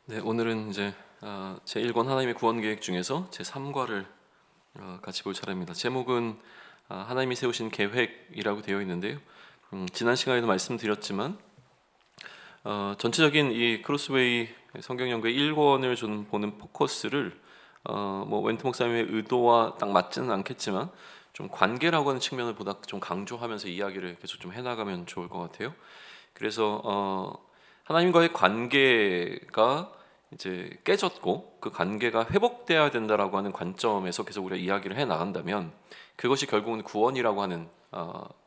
네, 오늘은 이제 제 1권 하나님의 구원 계획 중에서 제 3과를 같이 볼 차례입니다. 제목은 하나님이 세우신 계획이라고 되어 있는데요. 지난 시간에도 말씀드렸지만 전체적인 이 크로스웨이 성경 연구의 1권을 좀 보는 포커스를 뭐 웬트 목사님의 의도와 딱 맞지는 않겠지만 좀 관계라고 하는 측면을 보다 좀 강조하면서 이야기를 계속 좀 해나가면 좋을 것 같아요. 그래서 하나님과의 관계가 이제 깨졌고 그 관계가 회복돼야 된다라고 하는 관점에서 계속 우리가 이야기를 해 나간다면 그것이 결국은 구원이라고 하는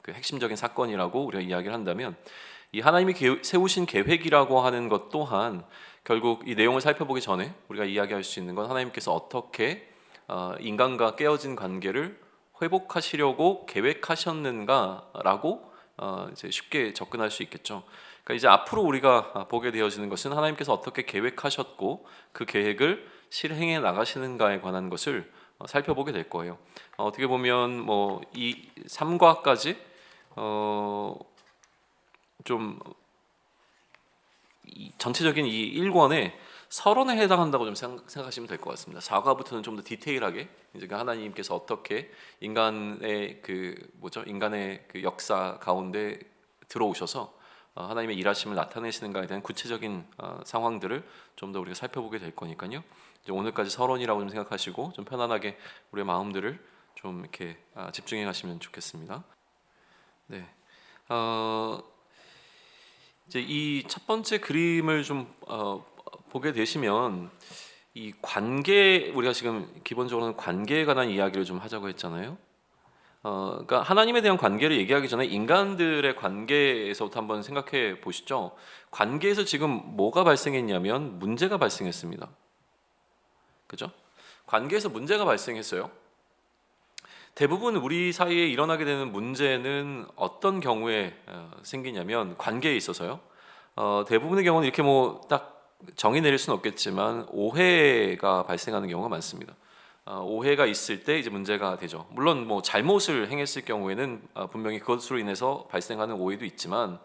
그 핵심적인 사건이라고 우리가 이야기를 한다면 이 하나님이 세우신 계획이라고 하는 것 또한 결국 이 내용을 살펴보기 전에 우리가 이야기할 수 있는 건 하나님께서 어떻게 인간과 깨어진 관계를 회복하시려고 계획하셨는가라고 이제 쉽게 접근할 수 있겠죠. 그러니까 이제 앞으로 우리가 보게 되어지는 것은 하나님께서 어떻게 계획하셨고 그 계획을 실행해 나가시는가에 관한 것을 살펴보게 될 거예요. 어떻게 보면 뭐 이 3과까지 좀 전체적인 이 1권의 서론에 해당한다고 좀 생각하시면 될 것 같습니다. 4과부터는 좀 더 디테일하게 이제 하나님께서 어떻게 인간의 인간의 그 역사 가운데 들어오셔서 하나님의 일하심을 나타내시는가에 대한 구체적인 상황들을 좀 더 우리가 살펴보게 될 거니까요. 이제 오늘까지 서론이라고 좀 생각하시고 좀 편안하게 우리의 마음들을 좀 이렇게 집중해 가시면 좋겠습니다. 네. 이제 이 첫 번째 그림을 좀 보게 되시면 이 관계, 우리가 지금 기본적으로는 관계에 관한 이야기를 좀 하자고 했잖아요. 그러니까 하나님에 대한 관계를 얘기하기 전에 인간들의 관계에서부터 한번 생각해 보시죠. 관계에서 지금 뭐가 발생했냐면 문제가 발생했습니다. 그죠? 관계에서 문제가 발생했어요. 대부분 우리 사이에 일어나게 되는 문제는 어떤 경우에 생기냐면 관계에 있어서요. 대부분의 경우는 이렇게 뭐 딱 정의 내릴 수는 없겠지만 오해가 발생하는 경우가 많습니다. 오해가 있을 때 이제 문제가 되죠. 물론 뭐 잘못을 행했을 경우에는 분명히 그것으로 인해서 발생하는 오해도 있지만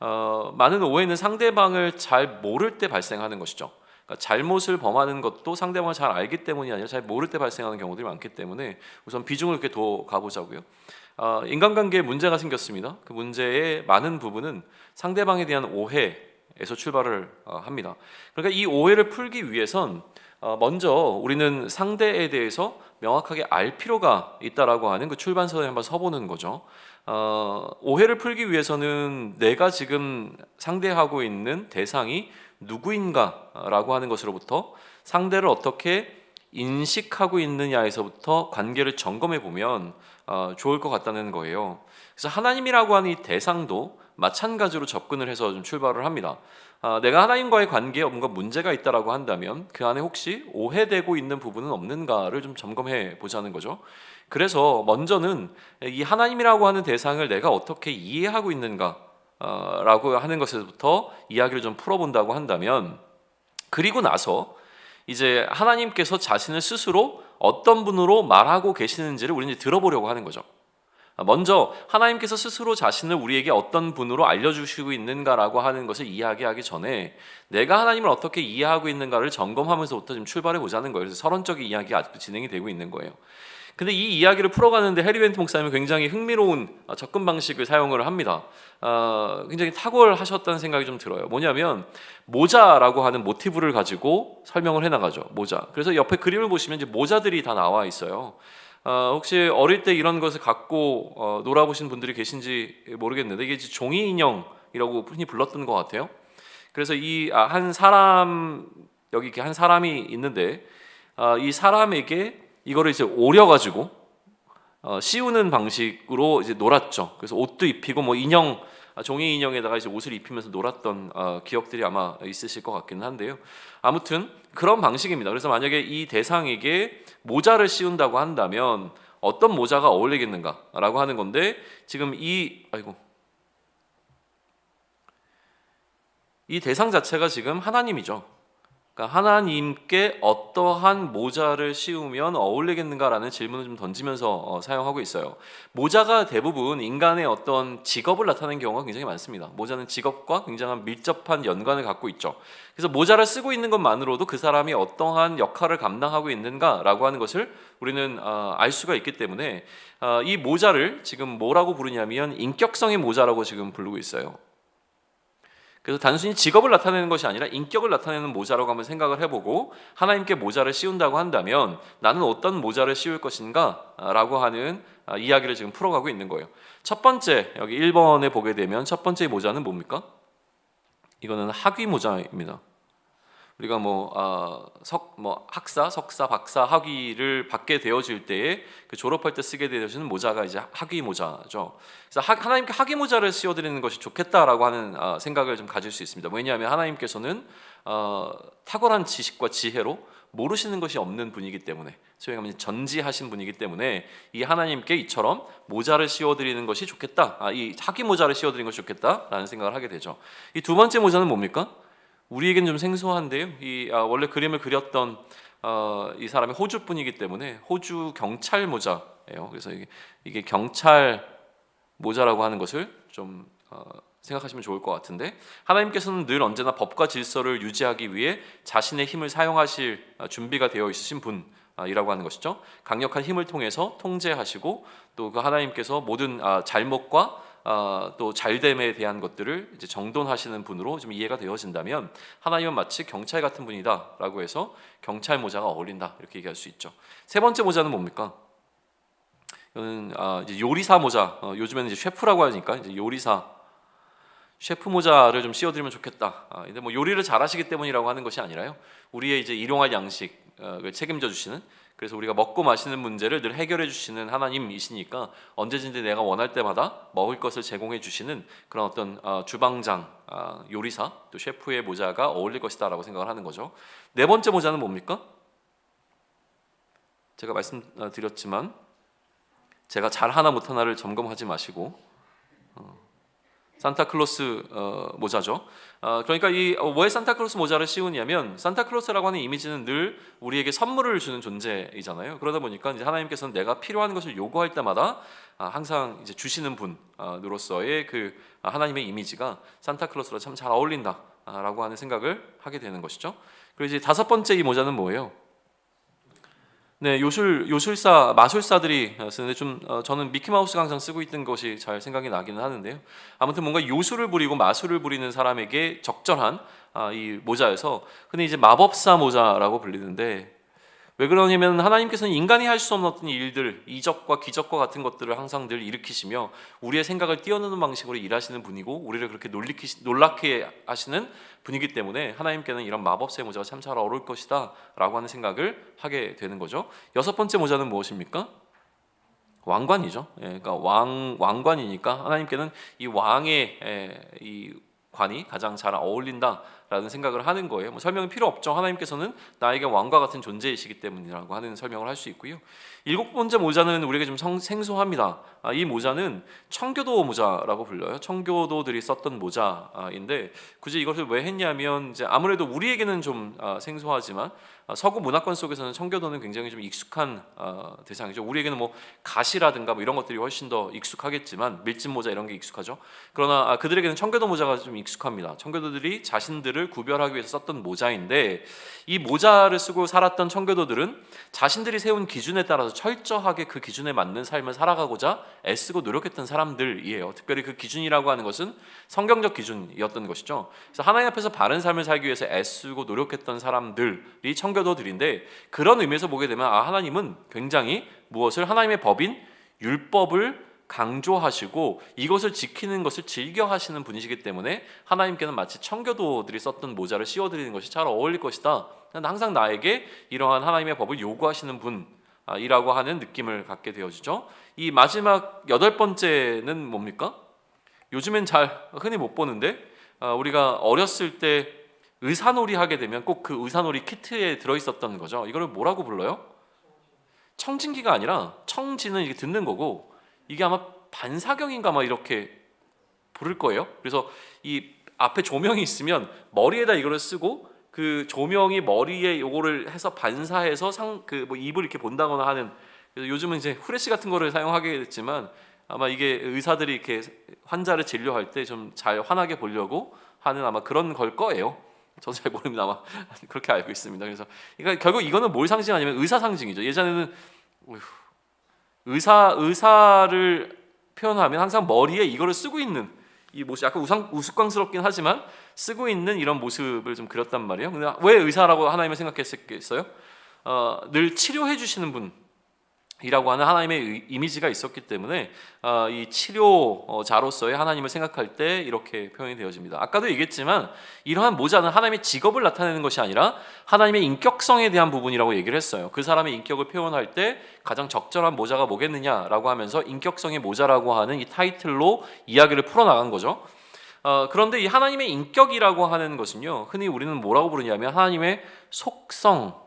많은 오해는 상대방을 잘 모를 때 발생하는 것이죠. 그러니까 잘못을 범하는 것도 상대방을 잘 알기 때문이 아니라 잘 모를 때 발생하는 경우들이 많기 때문에 우선 비중을 이렇게 더 가보자고요. 인간관계에 문제가 생겼습니다. 그 문제의 많은 부분은 상대방에 대한 오해에서 출발을 합니다. 그러니까 이 오해를 풀기 위해선 먼저 우리는 상대에 대해서 명확하게 알 필요가 있다라고 하는 그 출발선에 한번 서보는 거죠. 오해를 풀기 위해서는 내가 지금 상대하고 있는 대상이 누구인가라고 하는 것으로부터 상대를 어떻게 인식하고 있느냐에서부터 관계를 점검해 보면 좋을 것 같다는 거예요. 그래서 하나님이라고 하는 이 대상도 마찬가지로 접근을 해서 좀 출발을 합니다. 내가 하나님과의 관계에 뭔가 문제가 있다라고 한다면 그 안에 혹시 오해되고 있는 부분은 없는가를 좀 점검해 보자는 거죠. 그래서 먼저는 이 하나님이라고 하는 대상을 내가 어떻게 이해하고 있는가 라고 하는 것에서부터 이야기를 좀 풀어본다고 한다면, 그리고 나서 이제 하나님께서 자신을 스스로 어떤 분으로 말하고 계시는지를 우리는 이제 들어보려고 하는 거죠. 먼저 하나님께서 스스로 자신을 우리에게 어떤 분으로 알려주시고 있는가라고 하는 것을 이야기하기 전에 내가 하나님을 어떻게 이해하고 있는가를 점검하면서부터 좀 출발해 보자는 거예요. 그래서 서론적인 이야기가 아직도 진행이 되고 있는 거예요. 근데 이 이야기를 풀어가는데 해리 웬트 목사님은 굉장히 흥미로운 접근 방식을 사용을 합니다. 굉장히 탁월하셨다는 생각이 좀 들어요. 뭐냐면 모자라고 하는 모티브를 가지고 설명을 해나가죠. 모자. 그래서 옆에 그림을 보시면 이제 모자들이 다 나와 있어요. 혹시 어릴 때 이런 것을 갖고 놀아보신 분들이 계신지 모르겠는데 이게 이제 종이 인형이라고 흔히 불렀던 것 같아요. 그래서 이 한 사람, 여기 이렇게 한 사람이 있는데 이 사람에게 이거를 이제 오려가지고 씌우는 방식으로 이제 놀았죠. 그래서 옷도 입히고 뭐 인형, 종이 인형에다가 이제 옷을 입히면서 놀았던 기억들이 아마 있으실 것 같기는 한데요. 아무튼 그런 방식입니다. 그래서 만약에 이 대상에게 모자를 씌운다고 한다면 어떤 모자가 어울리겠는가라고 하는 건데, 지금 이 대상 자체가 지금 하나님이죠. 그러니까 하나님께 어떠한 모자를 씌우면 어울리겠는가라는 질문을 좀 던지면서 사용하고 있어요. 모자가 대부분 인간의 어떤 직업을 나타내는 경우가 굉장히 많습니다. 모자는 직업과 굉장한 밀접한 연관을 갖고 있죠. 그래서 모자를 쓰고 있는 것만으로도 그 사람이 어떠한 역할을 감당하고 있는가라고 하는 것을 우리는 알 수가 있기 때문에 이 모자를 지금 뭐라고 부르냐면 인격성의 모자라고 지금 부르고 있어요. 그래서 단순히 직업을 나타내는 것이 아니라 인격을 나타내는 모자라고 한번 생각을 해보고 하나님께 모자를 씌운다고 한다면 나는 어떤 모자를 씌울 것인가? 라고 하는 이야기를 지금 풀어가고 있는 거예요. 첫 번째, 여기 1번에 보게 되면 첫 번째 모자는 뭡니까? 이거는 학위 모자입니다. 우리가 학사, 석사, 박사 학위를 받게 되어질 때에 그 졸업할 때 쓰게 되어지는 모자가 이제 학위 모자죠. 그래서 하나님께 학위 모자를 씌워드리는 것이 좋겠다라고 하는 생각을 좀 가질 수 있습니다. 왜냐하면 하나님께서는 탁월한 지식과 지혜로 모르시는 것이 없는 분이기 때문에, 소위 말하면 전지하신 분이기 때문에 이 하나님께 이처럼 모자를 씌워드리는 것이 좋겠다, 이 학위 모자를 씌워드리는 것이 좋겠다라는 생각을 하게 되죠. 이 두 번째 모자는 뭡니까? 우리에겐 좀 생소한데요. 원래 그림을 그렸던 이 사람이 호주 분이기 때문에 호주 경찰 모자예요. 그래서 이게 경찰 모자라고 하는 것을 좀 생각하시면 좋을 것 같은데, 하나님께서는 늘 언제나 법과 질서를 유지하기 위해 자신의 힘을 사용하실 준비가 되어 있으신 분이라고 하는 것이죠. 강력한 힘을 통해서 통제하시고 또 그 하나님께서 모든 잘못과 또 잘됨에 대한 것들을 이제 정돈하시는 분으로 좀 이해가 되어진다면 하나님은 마치 경찰 같은 분이다라고 해서 경찰 모자가 어울린다 이렇게 얘기할 수 있죠. 세 번째 모자는 뭡니까? 이거는 이제 요리사 모자. 요즘에는 이제 셰프라고 하니까 이제 요리사 셰프 모자를 좀 씌워드리면 좋겠다. 근데 뭐 요리를 잘하시기 때문이라고 하는 것이 아니라요. 우리의 이제 일용할 양식을 책임져 주시는, 그래서 우리가 먹고 마시는 문제를 늘 해결해 주시는 하나님이시니까 언제든지 내가 원할 때마다 먹을 것을 제공해 주시는 그런 어떤 주방장, 요리사, 또 셰프의 모자가 어울릴 것이다라고 생각을 하는 거죠. 네 번째 모자는 뭡니까? 제가 말씀드렸지만 제가 잘하나 못하나를 점검하지 마시고 산타클로스 모자죠. 그러니까 왜 산타클로스 모자를 씌우냐면 산타클로스라고 하는 이미지는 늘 우리에게 선물을 주는 존재이잖아요. 그러다 보니까 이제 하나님께서는 내가 필요한 것을 요구할 때마다 항상 이제 주시는 분으로서의 그 하나님의 이미지가 산타클로스랑 참 잘 어울린다라고 하는 생각을 하게 되는 것이죠. 그리고 이제 다섯 번째 이 모자는 뭐예요? 네, 요술사, 마술사들이 쓰는데 저는 미키마우스가 항상 쓰고 있던 것이 잘 생각이 나기는 하는데요. 아무튼 뭔가 요술을 부리고 마술을 부리는 사람에게 적절한 이 모자여서 흔히 이제 마법사 모자라고 불리는데, 왜 그러냐면 하나님께서는 인간이 할 수 없는 어떤 일들, 이적과 기적과 같은 것들을 항상 늘 일으키시며 우리의 생각을 뛰어넘는 방식으로 일하시는 분이고 우리를 그렇게 놀라게 하시는 분이기 때문에 하나님께는 이런 마법사의 모자가 참 잘 어울릴 것이다 라고 하는 생각을 하게 되는 거죠. 여섯 번째 모자는 무엇입니까? 왕관이죠. 그러니까 왕관이니까 하나님께는 이 왕의 이 관이 가장 잘 어울린다라는 생각을 하는 거예요. 뭐 설명이 필요 없죠. 하나님께서는 나에게 왕과 같은 존재이시기 때문이라고 하는 설명을 할 수 있고요. 일곱 번째 모자는 우리에게 좀 생소합니다. 이 모자는 청교도 모자라고 불려요. 청교도들이 썼던 모자인데 굳이 이것을 왜 했냐면 이제 아무래도 우리에게는 좀 생소하지만 서구 문화권 속에서는 청교도는 굉장히 좀 익숙한 대상이죠. 우리에게는 뭐 가시라든가 뭐 이런 것들이 훨씬 더 익숙하겠지만 밀짚 모자 이런 게 익숙하죠. 그러나 그들에게는 청교도 모자가 좀 익숙합니다. 청교도들이 자신들을 구별하기 위해서 썼던 모자인데, 이 모자를 쓰고 살았던 청교도들은 자신들이 세운 기준에 따라서 철저하게 그 기준에 맞는 삶을 살아가고자 애쓰고 노력했던 사람들이에요. 특별히 그 기준이라고 하는 것은 성경적 기준이었던 것이죠. 그래서 하나님 앞에서 바른 삶을 살기 위해서 애쓰고 노력했던 사람들이 청교도들인데, 그런 의미에서 보게 되면 하나님은 굉장히 무엇을 하나님의 법인 율법을 강조하시고 이것을 지키는 것을 즐겨 하시는 분이시기 때문에 하나님께는 마치 청교도들이 썼던 모자를 씌워드리는 것이 잘 어울릴 것이다. 항상 나에게 이러한 하나님의 법을 요구하시는 분이라고 하는 느낌을 갖게 되어지죠. 이 마지막 여덟 번째는 뭡니까? 요즘엔 잘 흔히 못 보는데 우리가 어렸을 때 의사놀이 하게 되면 꼭 그 의사놀이 키트에 들어있었던 거죠. 이거를 뭐라고 불러요? 청진기가 아니라, 청진은 이게 듣는 거고 이게 아마 반사경인가 막 이렇게 부를 거예요. 그래서 이 앞에 조명이 있으면 머리에다 이거를 쓰고 그 조명이 머리에 요거를 해서 반사해서 뭐 입을 이렇게 본다거나 하는, 그래서 요즘은 이제 후레쉬 같은 거를 사용하게 됐지만 아마 이게 의사들이 이렇게 환자를 진료할 때 좀 잘 환하게 보려고 하는 아마 그런 걸 거예요. 저도 잘 모릅니다. 아마 그렇게 알고 있습니다. 그래서 그러니까 결국 이거는 뭘 상징하냐면 의사 상징이죠. 예전에는 의사를 표현하면 항상 머리에 이거를 쓰고 있는 이 모습, 약간 우스꽝스럽긴 하지만 쓰고 있는 이런 모습을 좀 그렸단 말이에요. 근데 왜 의사라고 하나님을 생각했겠어요? 늘 치료해 주시는 분이라고 하는 하나님의 이미지가 있었기 때문에 이 치료자로서의 하나님을 생각할 때 이렇게 표현이 되어집니다. 아까도 얘기했지만 이러한 모자는 하나님의 직업을 나타내는 것이 아니라 하나님의 인격성에 대한 부분이라고 얘기를 했어요. 그 사람의 인격을 표현할 때 가장 적절한 모자가 뭐겠느냐라고 하면서 인격성의 모자라고 하는 이 타이틀로 이야기를 풀어나간 거죠. 그런데 이 하나님의 인격이라고 하는 것은요, 흔히 우리는 뭐라고 부르냐면 하나님의 속성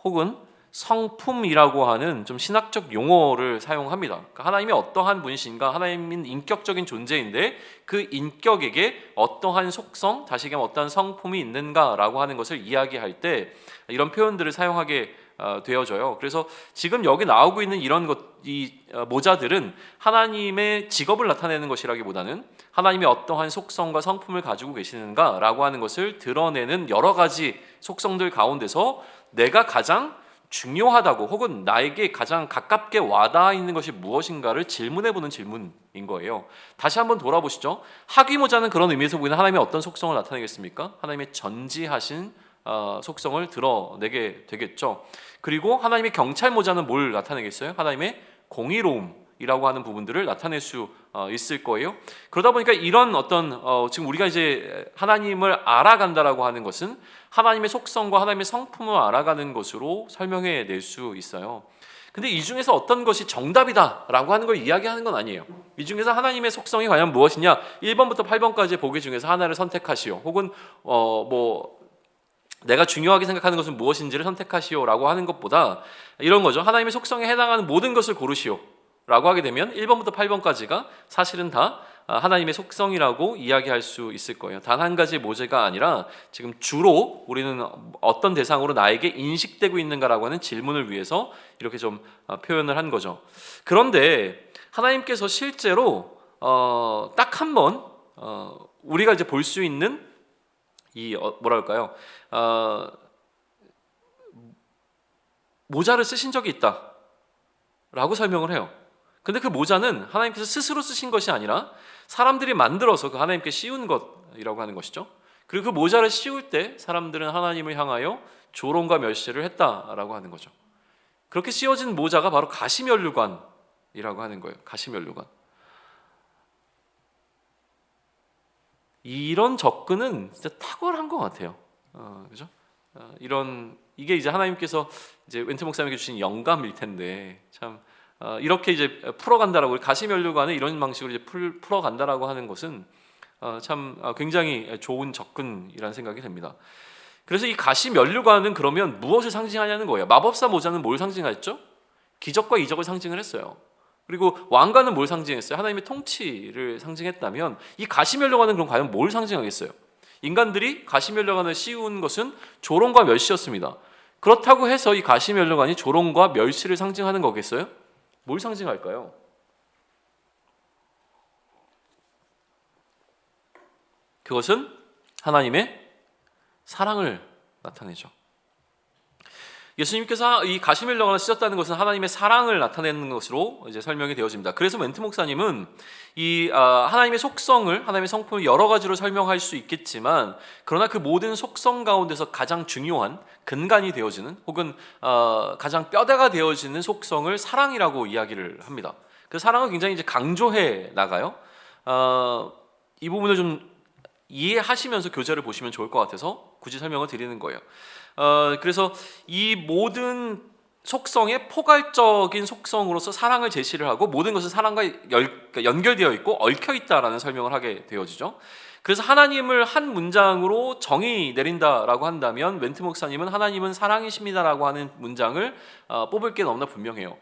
혹은 성품이라고 하는 좀 신학적 용어를 사용합니다. 그러니까 하나님이 어떠한 분이신가, 하나님은 인격적인 존재인데 그 인격에게 어떠한 속성, 다시 얘기하면 어떠한 성품이 있는가라고 하는 것을 이야기할 때 이런 표현들을 사용하게 되어져요. 그래서 지금 여기 나오고 있는 이 모자들은 하나님의 직업을 나타내는 것이라기보다는 하나님의 어떠한 속성과 성품을 가지고 계시는가라고 하는 것을 드러내는 여러 가지 속성들 가운데서 내가 가장 중요하다고 혹은 나에게 가장 가깝게 와닿아 있는 것이 무엇인가를 질문해보는 질문인 거예요. 다시 한번 돌아보시죠. 학위모자는 그런 의미에서 보이는 하나님의 어떤 속성을 나타내겠습니까? 하나님의 전지하신 속성을 드러내게 되겠죠. 그리고 하나님의 경찰모자는 뭘 나타내겠어요? 하나님의 공의로움이라고 하는 부분들을 나타낼 수 있을 거예요. 그러다 보니까 이런 어떤 지금 우리가 이제 하나님을 알아간다라고 하는 것은 하나님의 속성과 하나님의 성품을 알아가는 것으로 설명해 낼 수 있어요. 근데 이 중에서 어떤 것이 정답이다라고 하는 걸 이야기하는 건 아니에요. 이 중에서 하나님의 속성이 과연 무엇이냐, 1번부터 8번까지의 보기 중에서 하나를 선택하시오, 혹은 내가 중요하게 생각하는 것은 무엇인지를 선택하시오라고 하는 것보다 이런 거죠. 하나님의 속성에 해당하는 모든 것을 고르시오 라고 하게 되면 1번부터 8번까지가 사실은 다 하나님의 속성이라고 이야기할 수 있을 거예요. 단 한 가지 모자가 아니라 지금 주로 우리는 어떤 대상으로 나에게 인식되고 있는가라고 하는 질문을 위해서 이렇게 좀 표현을 한 거죠. 그런데 하나님께서 실제로 딱 한 번 우리가 이제 볼 수 있는 이 뭐랄까요, 모자를 쓰신 적이 있다라고 설명을 해요. 근데 그 모자는 하나님께서 스스로 쓰신 것이 아니라 사람들이 만들어서 그 하나님께 씌운 것이라고 하는 것이죠. 그리고 그 모자를 씌울 때 사람들은 하나님을 향하여 조롱과 멸시를 했다라고 하는 거죠. 그렇게 씌워진 모자가 바로 가시면류관이라고 하는 거예요. 가시면류관. 이런 접근은 진짜 탁월한 것 같아요. 그죠? 이게 이제 하나님께서 이제 웬트 목사님에게 주신 영감일 텐데 참 이렇게 이제 풀어간다라고, 가시면류관을 이런 방식으로 이제 풀어간다라고 하는 것은 참 굉장히 좋은 접근이라는 생각이 듭니다. 그래서 이 가시면류관은 그러면 무엇을 상징하냐는 거예요. 마법사 모자는 뭘 상징했죠? 기적과 이적을 상징을 했어요. 그리고 왕관은 뭘 상징했어요? 하나님의 통치를 상징했다면 이 가시면류관은 그럼 과연 뭘 상징하겠어요? 인간들이 가시면류관을 씌운 것은 조롱과 멸시였습니다. 그렇다고 해서 이 가시면류관이 조롱과 멸시를 상징하는 거겠어요? 뭘 상징할까요? 그것은 하나님의 사랑을 나타내죠. 예수님께서 이 가시면류관을 쓰셨다는 것은 하나님의 사랑을 나타내는 것으로 이제 설명이 되어집니다. 그래서 멘트 목사님은 이 하나님의 속성을, 하나님의 성품을 여러 가지로 설명할 수 있겠지만, 그러나 그 모든 속성 가운데서 가장 중요한 근간이 되어지는 혹은 가장 뼈대가 되어지는 속성을 사랑이라고 이야기를 합니다. 그 사랑을 굉장히 이제 강조해 나가요. 이 부분을 좀 이해하시면서 교재를 보시면 좋을 것 같아서 굳이 설명을 드리는 거예요. 그래서 이 모든 속성의 포괄적인 속성으로서 사랑을 제시를 하고 모든 것은 사랑과 연결되어 있고 얽혀 있다라는 설명을 하게 되어지죠. 그래서 하나님을 한 문장으로 정의 내린다라고 한다면 멘트 목사님은 하나님은 사랑이십니다라고 하는 문장을 뽑을 게 너무나 분명해요.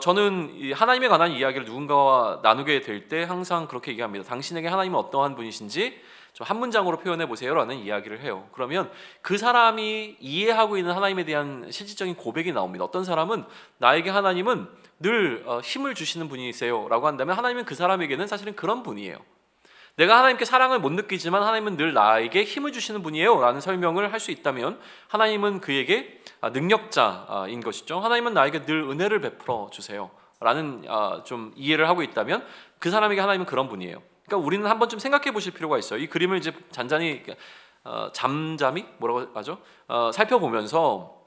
저는 이 하나님에 관한 이야기를 누군가와 나누게 될 때 항상 그렇게 얘기합니다. 당신에게 하나님은 어떠한 분이신지 좀 한 문장으로 표현해 보세요라는 이야기를 해요. 그러면 그 사람이 이해하고 있는 하나님에 대한 실질적인 고백이 나옵니다. 어떤 사람은 나에게 하나님은 늘 힘을 주시는 분이세요라고 한다면 하나님은 그 사람에게는 사실은 그런 분이에요. 내가 하나님께 사랑을 못 느끼지만 하나님은 늘 나에게 힘을 주시는 분이에요 라는 설명을 할 수 있다면 하나님은 그에게 능력자인 것이죠. 하나님은 나에게 늘 은혜를 베풀어 주세요 라는 좀 이해를 하고 있다면 그 사람에게 하나님은 그런 분이에요. 그러니까 우리는 한번 좀 생각해 보실 필요가 있어요. 이 그림을 이제 잠잠히 뭐라고 하죠? 살펴보면서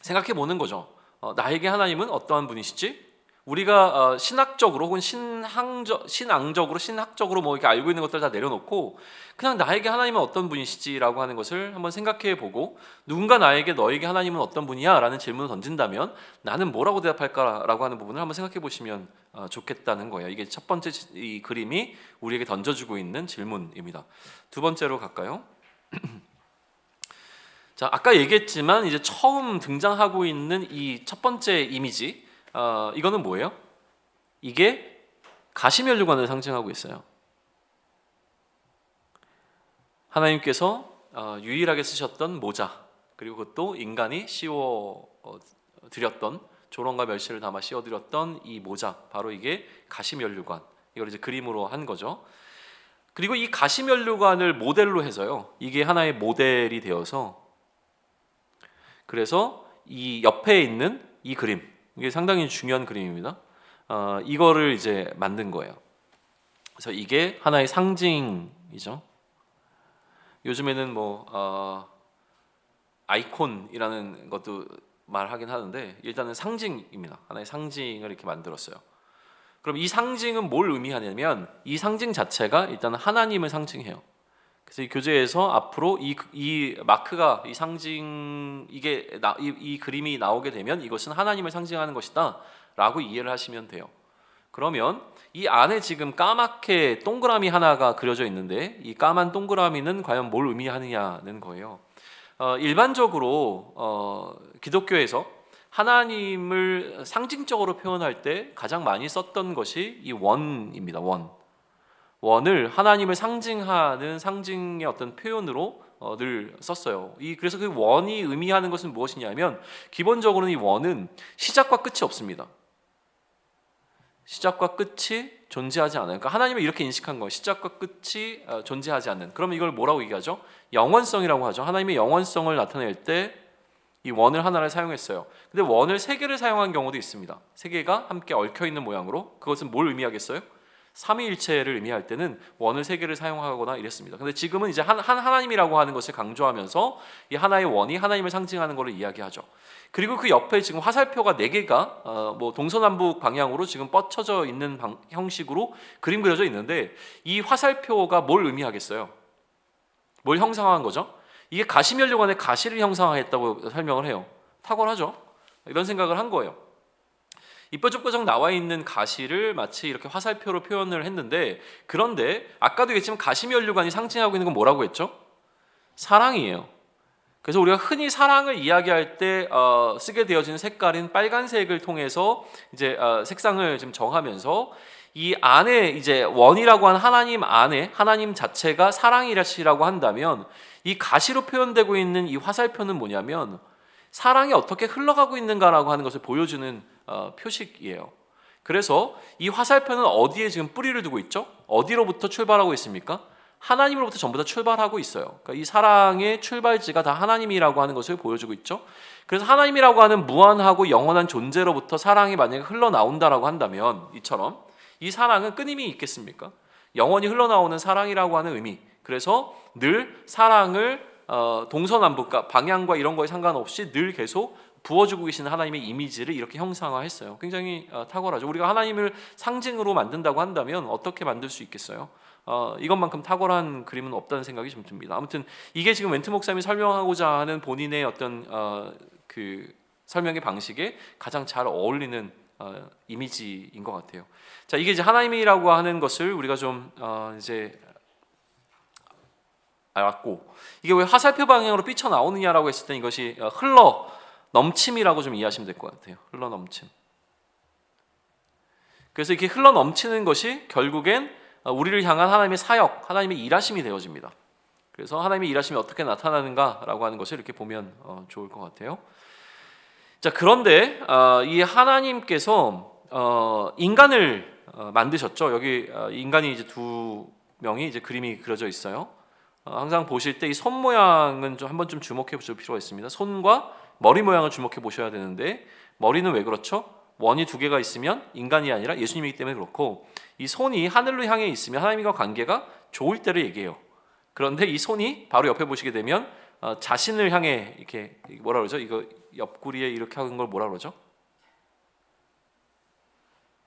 생각해 보는 거죠. 나에게 하나님은 어떠한 분이시지? 우리가 신학적으로 혹은 신학적으로 뭐 이렇게 알고 있는 것들 다 내려놓고 그냥 나에게 하나님은 어떤 분이시지라고 하는 것을 한번 생각해 보고 누군가 나에게 너에게 하나님은 어떤 분이야? 라는 질문을 던진다면 나는 뭐라고 대답할까라고 하는 부분을 한번 생각해 보시면 좋겠다는 거예요. 이게 첫 번째 이 그림이 우리에게 던져주고 있는 질문입니다. 두 번째로 갈까요? 자, 아까 얘기했지만 이제 처음 등장하고 있는 이 첫 번째 이미지 이거는 뭐예요? 이게 가시면류관을 상징하고 있어요. 하나님께서 유일하게 쓰셨던 모자, 그리고 그것도 인간이 씌워 드렸던 조롱과 멸시를 담아 씌워 드렸던 이 모자, 바로 이게 가시면류관. 이걸 이제 그림으로 한 거죠. 그리고 이 가시면류관을 모델로 해서요. 이게 하나의 모델이 되어서 그래서 이 옆에 있는 이 그림, 이게 상당히 중요한 그림입니다. 이거를 이제 만든 거예요. 그래서 이게 하나의 상징이죠. 요즘에는 뭐 아이콘이라는 것도 말하긴 하는데 일단은 상징입니다. 하나의 상징을 이렇게 만들었어요. 그럼 이 상징은 뭘 의미하냐면 이 상징 자체가 일단 하나님을 상징해요. 그래서 이 교재에서 앞으로 이 마크가 이 상징 이 그림이 나오게 되면 이것은 하나님을 상징하는 것이다라고 이해를 하시면 돼요. 그러면 이 안에 지금 까맣게 동그라미 하나가 그려져 있는데 이 까만 동그라미는 과연 뭘 의미하느냐는 거예요. 일반적으로 기독교에서 하나님을 상징적으로 표현할 때 가장 많이 썼던 것이 이 원입니다. 원을 하나님을 상징하는 상징의 어떤 표현으로 늘 썼어요. 그래서 그 원이 의미하는 것은 무엇이냐면 기본적으로는 이 원은 시작과 끝이 없습니다. 시작과 끝이 존재하지 않아요. 그러니까 하나님을 이렇게 인식한 거예요. 시작과 끝이 존재하지 않는. 그럼 이걸 뭐라고 얘기하죠? 영원성이라고 하죠. 하나님의 영원성을 나타낼 때 이 원을 하나를 사용했어요. 근데 원을 세 개를 사용한 경우도 있습니다. 세 개가 함께 얽혀 있는 모양으로. 그것은 뭘 의미하겠어요? 삼위일체를 의미할 때는 원을 세 개를 사용하거나 이랬습니다. 근데 지금은 이제 하나님이라고 하는 것을 강조하면서 이 하나의 원이 하나님을 상징하는 것을 이야기하죠. 그리고 그 옆에 지금 화살표가 4개가 뭐 동서남북 방향으로 지금 뻗쳐져 있는 형식으로 그림 그려져 있는데 이 화살표가 뭘 의미하겠어요? 뭘 형상화한 거죠? 이게 가시면류관의 가시를 형상화했다고 설명을 해요. 탁월하죠? 이런 생각을 한 거예요. 이 뾰족뾰족 나와 있는 가시를 마치 이렇게 화살표로 표현을 했는데 그런데 아까도 얘기했지만 가시면류관이 상징하고 있는 건 뭐라고 했죠? 사랑이에요. 그래서 우리가 흔히 사랑을 이야기할 때 쓰게 되어지는 색깔인 빨간색을 통해서 이제 색상을 좀 정하면서 이 안에 이제 원이라고 하는 하나님 안에 하나님 자체가 사랑이라고 한다면 이 가시로 표현되고 있는 이 화살표는 뭐냐면 사랑이 어떻게 흘러가고 있는가라고 하는 것을 보여주는 표식이에요. 그래서 이 화살표는 어디에 지금 뿌리를 두고 있죠? 어디로부터 출발하고 있습니까? 하나님으로부터 전부 다 출발하고 있어요. 그러니까 이 사랑의 출발지가 다 하나님이라고 하는 것을 보여주고 있죠. 그래서 하나님이라고 하는 무한하고 영원한 존재로부터 사랑이 만약에 흘러나온다라고 한다면 이처럼 이 사랑은 끊임이 있겠습니까? 영원히 흘러나오는 사랑이라고 하는 의미. 그래서 늘 사랑을 동서남북 방향과 이런 거에 상관없이 늘 계속 부어주고 계시는 하나님의 이미지를 이렇게 형상화했어요. 굉장히 탁월하죠. 우리가 하나님을 상징으로 만든다고 한다면 어떻게 만들 수 있겠어요? 이것만큼 탁월한 그림은 없다는 생각이 좀 듭니다. 아무튼 이게 지금 웬트 목사님이 설명하고자 하는 본인의 어떤 그 설명의 방식에 가장 잘 어울리는 이미지인 것 같아요. 자, 이게 이제 하나님이라고 하는 것을 우리가 좀 이제 알았고, 이게 왜 화살표 방향으로 삐쳐 나오느냐라고 했을 때 이것이 흘러 넘침이라고 좀 이해하시면 될 것 같아요. 흘러 넘침. 그래서 이렇게 흘러 넘치는 것이 결국엔 우리를 향한 하나님의 사역, 하나님의 일하심이 되어집니다. 그래서 하나님의 일하심이 어떻게 나타나는가라고 하는 것을 이렇게 보면 좋을 것 같아요. 자, 그런데 이 하나님께서 인간을 만드셨죠. 여기 인간이 이제 두 명이 이제 그림이 그려져 있어요. 항상 보실 때 이 손 모양은 좀 한번 좀 주목해 보실 필요가 있습니다. 손과 머리 모양을 주목해 보셔야 되는데, 머리는 왜 그렇죠? 원이 두 개가 있으면 인간이 아니라 예수님이기 때문에 그렇고, 이 손이 하늘로 향해 있으면 하나님과 관계가 좋을 때를 얘기해요. 그런데 이 손이 바로 옆에 보시게 되면 자신을 향해 이렇게 뭐라 그러죠? 이거 옆구리에 이렇게 하는 걸 뭐라 그러죠?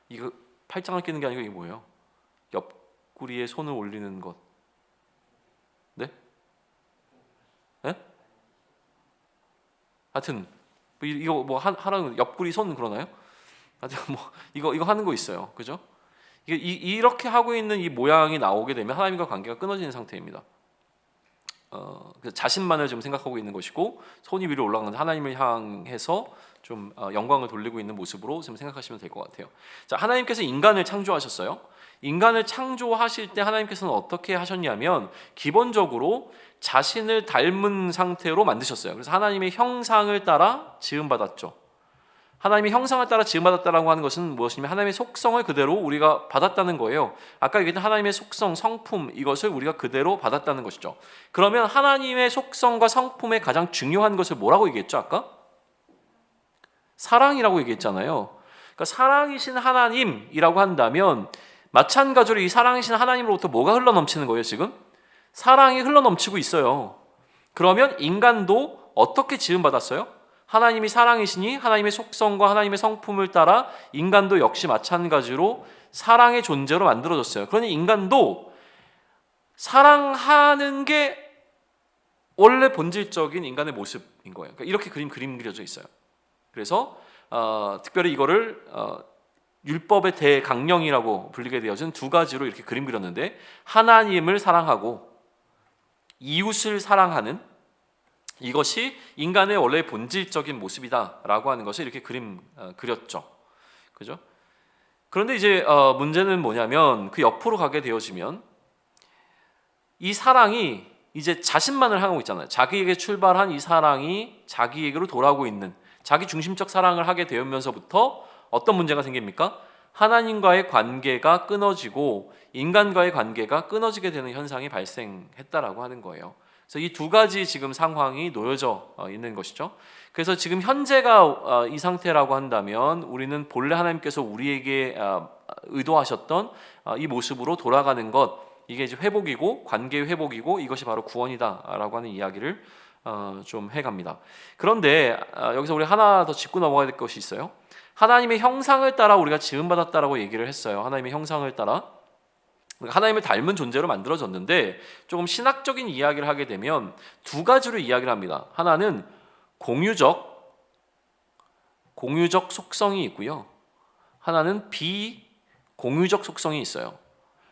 이거 팔짱을 끼는 게 아니고 이게 뭐예요? 옆구리에 손을 올리는 것. 네? 네? 하여튼 이거 뭐 하라는 옆구리 손 그러나요? 하여튼 뭐 이거 하는 거 있어요. 그죠? 이렇게 하고 있는 이 모양이 나오게 되면 하나님과 관계가 끊어지는 상태입니다. 자신만을 좀 생각하고 있는 것이고, 손이 위로 올라가는 하나님을 향해서 좀 영광을 돌리고 있는 모습으로 좀 생각하시면 될 것 같아요. 자, 하나님께서 인간을 창조하셨어요. 인간을 창조하실 때 하나님께서는 어떻게 하셨냐면 기본적으로 자신을 닮은 상태로 만드셨어요. 그래서 하나님의 형상을 따라 지음받았죠. 하나님의 형상을 따라 지음받았다라고 하는 것은 무엇이냐면 하나님의 속성을 그대로 우리가 받았다는 거예요. 아까 얘기했던 하나님의 속성, 성품, 이것을 우리가 그대로 받았다는 것이죠. 그러면 하나님의 속성과 성품의 가장 중요한 것을 뭐라고 얘기했죠? 아까? 사랑이라고 얘기했잖아요. 그러니까 사랑이신 하나님이라고 한다면 마찬가지로 이 사랑이신 하나님으로부터 뭐가 흘러넘치는 거예요, 지금? 사랑이 흘러넘치고 있어요. 그러면 인간도 어떻게 지음받았어요? 하나님이 사랑이시니 하나님의 속성과 하나님의 성품을 따라 인간도 역시 마찬가지로 사랑의 존재로 만들어졌어요. 그러니 인간도 사랑하는 게 원래 본질적인 인간의 모습인 거예요. 그러니까 이렇게 그림 그려져 있어요. 그래서 특별히 이거를 율법의 대강령이라고 불리게 되어진 두 가지로 이렇게 그림 그렸는데, 하나님을 사랑하고 이웃을 사랑하는 이것이 인간의 원래 본질적인 모습이다라고 하는 것을 이렇게 그림 그렸죠. 그죠? 그런데 이제 문제는 뭐냐면 그 옆으로 가게 되어지면 이 사랑이 이제 자신만을 향하고 있잖아요. 자기에게 출발한 이 사랑이 자기에게로 돌아오고 있는 자기 중심적 사랑을 하게 되면서부터 어떤 문제가 생깁니까? 하나님과의 관계가 끊어지고 인간과의 관계가 끊어지게 되는 현상이 발생했다라고 하는 거예요. 그래서 이 두 가지 지금 상황이 놓여져 있는 것이죠. 그래서 지금 현재가 이 상태라고 한다면 우리는 본래 하나님께서 우리에게 의도하셨던 이 모습으로 돌아가는 것, 이게 이제 회복이고 관계의 회복이고 이것이 바로 구원이다라고 하는 이야기를 좀 해갑니다. 그런데 여기서 우리 하나 더 짚고 넘어가야 될 것이 있어요. 하나님의 형상을 따라 우리가 지음받았다라고 얘기를 했어요. 하나님의 형상을 따라 하나님을 닮은 존재로 만들어졌는데, 조금 신학적인 이야기를 하게 되면 두 가지로 이야기를 합니다. 하나는 공유적 속성이 있고요. 하나는 비공유적 속성이 있어요.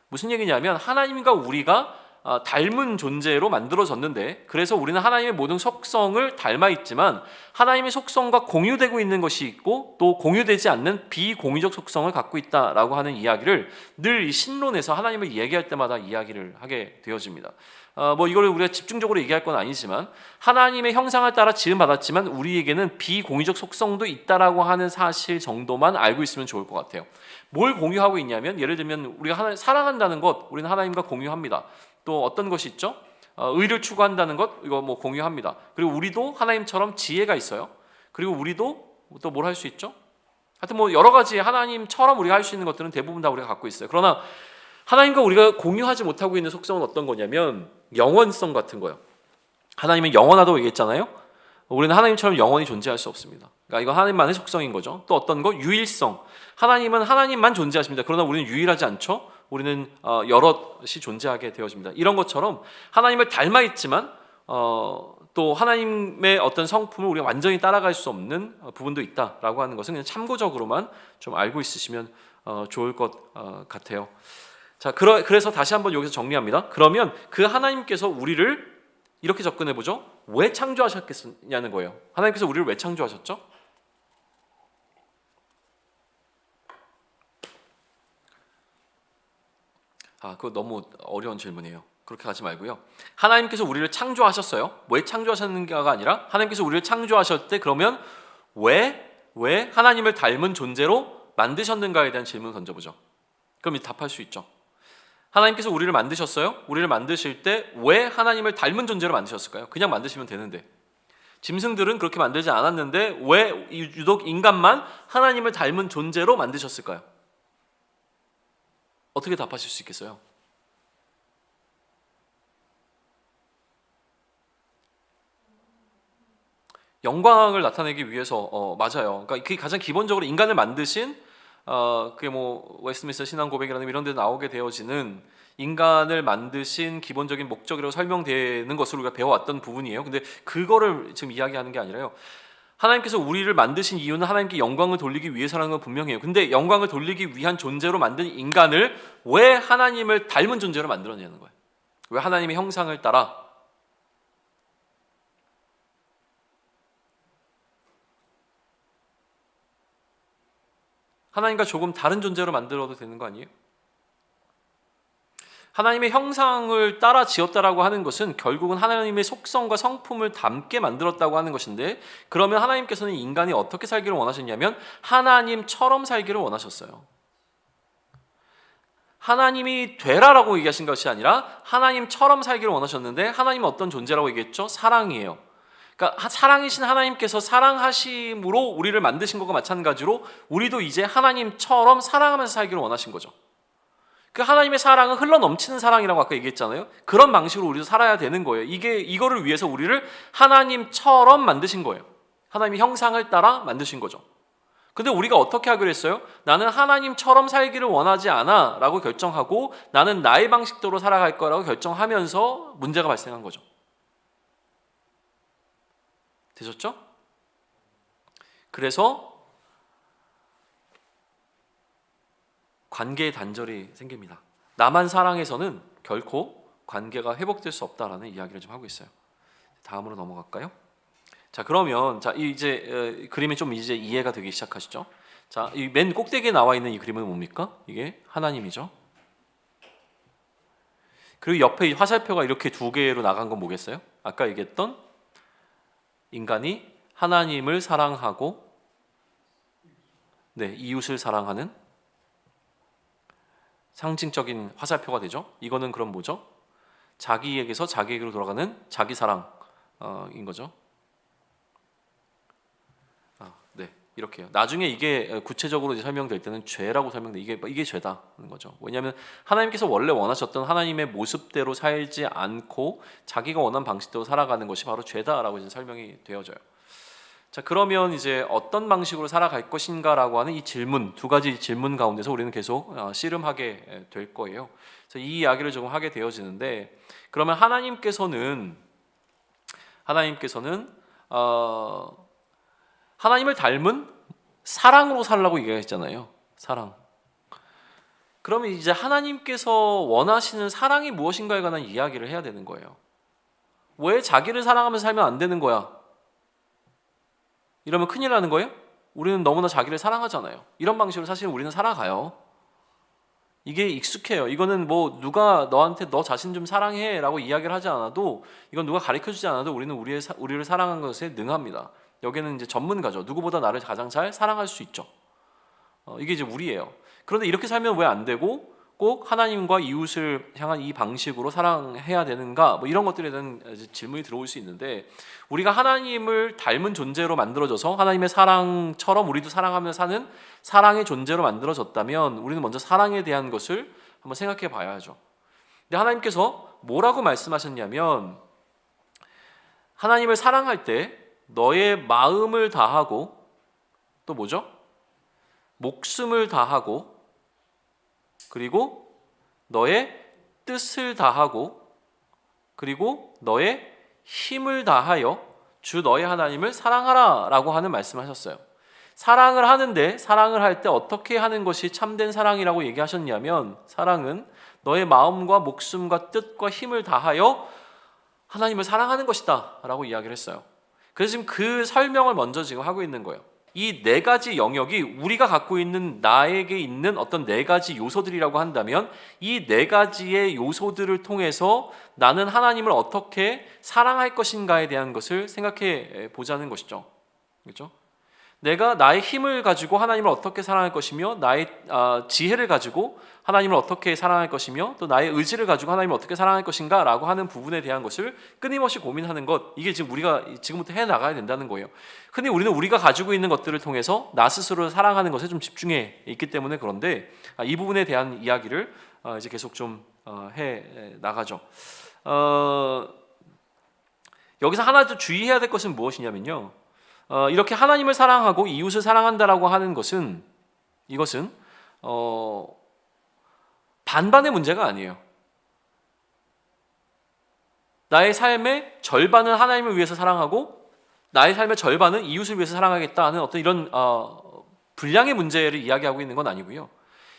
무슨 얘기냐면 하나님과 우리가 닮은 존재로 만들어졌는데, 그래서 우리는 하나님의 모든 속성을 닮아 있지만 하나님의 속성과 공유되고 있는 것이 있고 또 공유되지 않는 비공유적 속성을 갖고 있다라고 하는 이야기를 늘 이 신론에서 하나님을 이야기할 때마다 이야기를 하게 되어집니다. 뭐 이걸 우리가 집중적으로 얘기할 건 아니지만 하나님의 형상을 따라 지음받았지만 우리에게는 비공유적 속성도 있다라고 하는 사실 정도만 알고 있으면 좋을 것 같아요. 뭘 공유하고 있냐면, 예를 들면 우리가 하나님 사랑한다는 것, 우리는 하나님과 공유합니다. 또 어떤 것이 있죠? 의를 추구한다는 것, 이거 뭐 공유합니다. 그리고 우리도 하나님처럼 지혜가 있어요. 그리고 우리도 또 뭘 할 수 있죠? 하여튼 뭐 여러 가지 하나님처럼 우리가 할 수 있는 것들은 대부분 다 우리가 갖고 있어요. 그러나 하나님과 우리가 공유하지 못하고 있는 속성은 어떤 거냐면 영원성 같은 거예요. 하나님은 영원하다고 얘기했잖아요. 우리는 하나님처럼 영원히 존재할 수 없습니다. 그러니까 이거 하나님만의 속성인 거죠. 또 어떤 거? 유일성. 하나님은 하나님만 존재하십니다. 그러나 우리는 유일하지 않죠. 우리는 여럿이 존재하게 되어집니다. 이런 것처럼 하나님을 닮아 있지만 또 하나님의 어떤 성품을 우리가 완전히 따라갈 수 없는 부분도 있다라고 하는 것은 그냥 참고적으로만 좀 알고 있으시면 좋을 것 같아요. 자, 그래서 다시 한번 여기서 정리합니다. 그러면 그 하나님께서 우리를 이렇게 접근해 보죠. 왜 창조하셨겠냐는 거예요. 하나님께서 우리를 왜 창조하셨죠? 그거 너무 어려운 질문이에요. 그렇게 가지 말고요. 하나님께서 우리를 창조하셨어요. 왜 창조하셨는가가 아니라 하나님께서 우리를 창조하셨을 때 그러면 왜 하나님을 닮은 존재로 만드셨는가에 대한 질문을 던져보죠. 그럼 이제 답할 수 있죠. 하나님께서 우리를 만드셨어요. 우리를 만드실 때 왜 하나님을 닮은 존재로 만드셨을까요? 그냥 만드시면 되는데. 짐승들은 그렇게 만들지 않았는데 왜 유독 인간만 하나님을 닮은 존재로 만드셨을까요? 어떻게 답하실 수 있겠어요? 영광을 나타내기 위해서 맞아요. 그러니까 그게 가장 기본적으로 인간을 만드신 그게 뭐 웨스트민스터 신앙 고백이라는 이런 데 나오게 되어지는 인간을 만드신 기본적인 목적이라고 설명되는 것을 우리가 배워왔던 부분이에요. 근데 그거를 지금 이야기하는 게 아니라요. 하나님께서 우리를 만드신 이유는 하나님께 영광을 돌리기 위해서라는 건 분명해요. 근데 영광을 돌리기 위한 존재로 만든 인간을 왜 하나님을 닮은 존재로 만들어내는 거예요? 왜 하나님의 형상을 따라 하나님과 조금 다른 존재로 만들어도 되는 거 아니에요? 하나님의 형상을 따라 지었다라고 하는 것은 결국은 하나님의 속성과 성품을 담게 만들었다고 하는 것인데, 그러면 하나님께서는 인간이 어떻게 살기를 원하셨냐면 하나님처럼 살기를 원하셨어요. 하나님이 되라라고 얘기하신 것이 아니라 하나님처럼 살기를 원하셨는데, 하나님은 어떤 존재라고 얘기했죠? 사랑이에요. 그러니까 사랑이신 하나님께서 사랑하심으로 우리를 만드신 것과 마찬가지로 우리도 이제 하나님처럼 사랑하면서 살기를 원하신 거죠. 그 하나님의 사랑은 흘러 넘치는 사랑이라고 아까 얘기했잖아요. 그런 방식으로 우리도 살아야 되는 거예요. 이거를 위해서 우리를 하나님처럼 만드신 거예요. 하나님의 형상을 따라 만드신 거죠. 근데 우리가 어떻게 하기로 했어요? 나는 하나님처럼 살기를 원하지 않아 라고 결정하고 나는 나의 방식대로 살아갈 거라고 결정하면서 문제가 발생한 거죠. 되셨죠? 그래서 관계의 단절이 생깁니다. 나만 사랑해서는 결코 관계가 회복될 수 없다라는 이야기를 좀 하고 있어요. 다음으로 넘어갈까요? 자, 그러면 이제 그림이 좀 이제 이해가 되기 시작하시죠? 자, 이 맨 꼭대기에 나와 있는 이 그림은 뭡니까? 이게 하나님이죠. 그리고 옆에 이 화살표가 이렇게 두 개로 나간 건 뭐겠어요? 아까 얘기했던 인간이 하나님을 사랑하고 이웃을 사랑하는 상징적인 화살표가 되죠. 이거는 그럼 뭐죠? 자기에게서 자기에게로 돌아가는 자기 사랑인 거죠. 이렇게요. 나중에 이게 구체적으로 설명될 때는 죄라고 설명돼. 이게 죄다는 거죠. 왜냐하면 하나님께서 원래 원하셨던 하나님의 모습대로 살지 않고 자기가 원하는 방식대로 살아가는 것이 바로 죄다라고 이제 설명이 되어져요. 자, 그러면 이제 어떤 방식으로 살아갈 것인가라고 하는 이 질문, 두 가지 질문 가운데서 우리는 계속 씨름하게 될 거예요. 그래서 이 이야기를 조금 하게 되어지는데, 그러면 하나님께서는 하나님을 닮은 사랑으로 살라고 얘기했잖아요. 사랑. 그러면 이제 하나님께서 원하시는 사랑이 무엇인가에 관한 이야기를 해야 되는 거예요. 왜 자기를 사랑하면서 살면 안 되는 거야? 이러면 큰일 나는 거예요? 우리는 너무나 자기를 사랑하잖아요. 이런 방식으로 사실 우리는 살아가요. 이게 익숙해요. 이거는 뭐 누가 너한테 너 자신 좀 사랑해 라고 이야기를 하지 않아도, 이건 누가 가르쳐주지 않아도 우리는 우리를 사랑하는 것에 능합니다. 여기는 이제 전문가죠. 누구보다 나를 가장 잘 사랑할 수 있죠. 이게 이제 우리예요. 그런데 이렇게 살면 왜 안 되고 꼭 하나님과 이웃을 향한 이 방식으로 사랑해야 되는가? 뭐 이런 것들에 대한 질문이 들어올 수 있는데, 우리가 하나님을 닮은 존재로 만들어져서 하나님의 사랑처럼 우리도 사랑하며 사는 사랑의 존재로 만들어졌다면 우리는 먼저 사랑에 대한 것을 한번 생각해 봐야죠. 근데 하나님께서 뭐라고 말씀하셨냐면, 하나님을 사랑할 때 너의 마음을 다하고 또 뭐죠? 목숨을 다하고 그리고 너의 뜻을 다하고 그리고 너의 힘을 다하여 주 너의 하나님을 사랑하라 라고 하는 말씀을 하셨어요. 사랑을 하는데, 사랑을 할 때 어떻게 하는 것이 참된 사랑이라고 얘기하셨냐면, 사랑은 너의 마음과 목숨과 뜻과 힘을 다하여 하나님을 사랑하는 것이다 라고 이야기를 했어요. 그래서 지금 그 설명을 먼저 지금 하고 있는 거예요. 이 네 가지 영역이 우리가 갖고 있는 나에게 있는 어떤 네 가지 요소들이라고 한다면 이 네 가지의 요소들을 통해서 나는 하나님을 어떻게 사랑할 것인가에 대한 것을 생각해 보자는 것이죠. 그렇죠? 내가 나의 힘을 가지고 하나님을 어떻게 사랑할 것이며 나의 지혜를 가지고 하나님을 어떻게 사랑할 것이며 또 나의 의지를 가지고 하나님을 어떻게 사랑할 것인가 라고 하는 부분에 대한 것을 끊임없이 고민하는 것, 이게 지금 우리가 지금부터 해나가야 된다는 거예요. 흔히 우리는 우리가 가지고 있는 것들을 통해서 나 스스로를 사랑하는 것에 좀 집중해 있기 때문에 그런데 이 부분에 대한 이야기를 이제 계속 좀 해 나가죠. 여기서 하나 더 주의해야 될 것은 무엇이냐면요, 이렇게 하나님을 사랑하고 이웃을 사랑한다라고 하는 것은 이것은 반반의 문제가 아니에요. 나의 삶의 절반은 하나님을 위해서 사랑하고 나의 삶의 절반은 이웃을 위해서 사랑하겠다 하는 어떤 이런 분량의 문제를 이야기하고 있는 건 아니고요.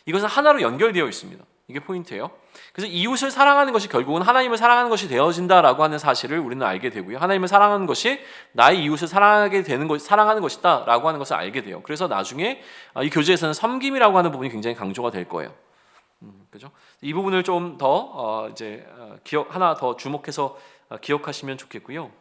이것은 하나로 연결되어 있습니다. 이게 포인트예요. 그래서 이웃을 사랑하는 것이 결국은 하나님을 사랑하는 것이 되어진다라고 하는 사실을 우리는 알게 되고요. 하나님을 사랑하는 것이 나의 이웃을 사랑하게 되는 것, 사랑하는 것이다라고 하는 것을 알게 돼요. 그래서 나중에 이 교재에서는 섬김이라고 하는 부분이 굉장히 강조가 될 거예요. 그죠? 이 부분을 좀 더 이제 하나 더 주목해서 기억하시면 좋겠고요.